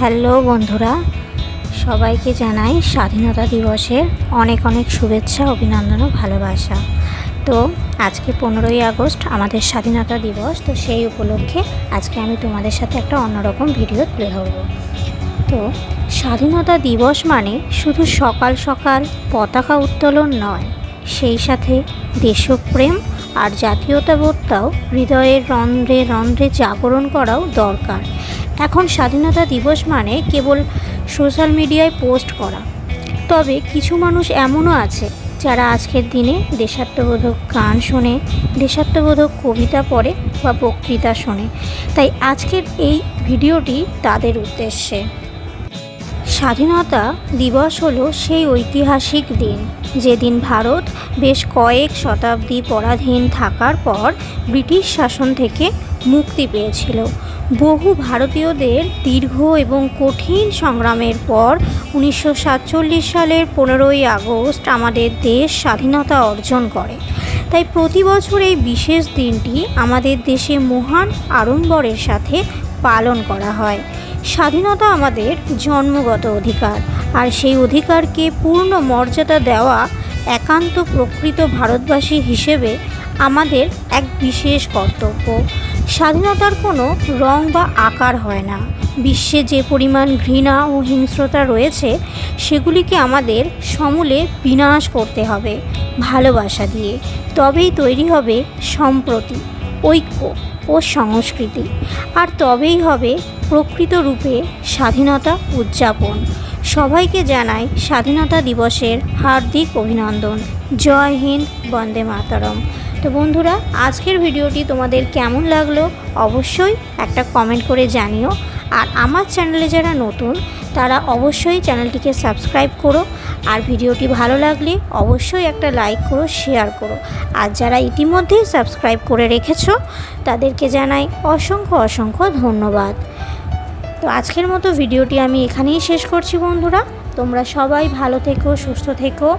Hello বন্ধুরা, সবাইকে জানাই স্বাধীনতা দিবসের অনেক অনেক শুভেচ্ছা, অভিনন্দন ও ভালোবাসা। তো আজকে 15ই আগস্ট আমাদের স্বাধীনতা দিবস। তো সেই উপলক্ষে আজকে আমি তোমাদের সাথে একটা অন্যরকম ভিডিও তুলে ধরব। তো স্বাধীনতা দিবস মানে শুধু সকাল সকাল পতাকা উত্তোলন নয়, সেই সাথে দেশপ্রেম আর জাতীয়তাবোধটাও হৃদয়ের রন্ধ্রে রন্ধ্রে জাগরণ করাও দরকার। এখন স্বাধীনতা দিবস মানে কেবল সোশ্যাল মিডিয়ায় পোস্ট করা। তবে কিছু মানুষ এমনও আছে যারা আজকের দিনে দেশাত্মবোধক গান শোনে, দেশাত্মবোধক কবিতা পড়ে বা বক্তৃতা শোনে। তাই আজকের এই ভিডিওটি তাদের উদ্দেশ্যে। স্বাধীনতা দিবস হলো সেই ঐতিহাসিক দিন যেদিন ভারত বেশ কয়েক শতাব্দী পরাধীন থাকার পর ব্রিটিশ শাসন থেকে মুক্তি পেয়েছিল। বহু ভারতীয়দের দীর্ঘ এবং কঠিন সংগ্রামের পর 1947 সালের 15ই আগস্ট আমাদের দেশ স্বাধীনতা অর্জন করে। তাই প্রতি বছর এই বিশেষ দিনটি আমাদের দেশে মহান আড়ম্বরের সাথে পালন করা হয়। স্বাধীনতা আমাদের জন্মগত অধিকার, আর সেই অধিকারকে পূর্ণ মর্যাদা দেওয়া একান্ত প্রকৃত ভারতবাসী হিসেবে আমাদের এক বিশেষ কর্তব্য। স্বাধীনতার কোনো রং বা আকার হয় না। বিশ্বে যে পরিমাণ ঘৃণা ও হিংস্রতা রয়েছে সেগুলিকে আমাদের সমূলে বিনাশ করতে হবে ভালোবাসা দিয়ে। তবেই তৈরি হবে সম্প্রীতি, ঐক্য ও সংস্কৃতি, আর তবেই হবে প্রকৃত রূপে স্বাধীনতা উদযাপন। সবাইকে জানাই স্বাধীনতা দিবসের হার্দিক অভিনন্দন। জয় হিন্দ, বন্দে মাতরম। তো বন্ধুরা, আজকের ভিডিওটি তোমাদের কেমন লাগলো অবশ্যই একটা কমেন্ট করে জানিও। আর আমার চ্যানেলে যারা নতুন তারা অবশ্যই চ্যানেলটিকে সাবস্ক্রাইব করো। আর ভিডিওটি ভালো লাগলে অবশ্যই একটা লাইক করো, শেয়ার করো। আর যারা ইতিমধ্যেই সাবস্ক্রাইব করে রেখেছো তাদেরকে জানাই অসংখ্য অসংখ্য ধন্যবাদ। তো আজকের মতো ভিডিওটি আমি এখানেই শেষ করছি বন্ধুরা। তোমরা সবাই ভালো থেকো, সুস্থ থেকো।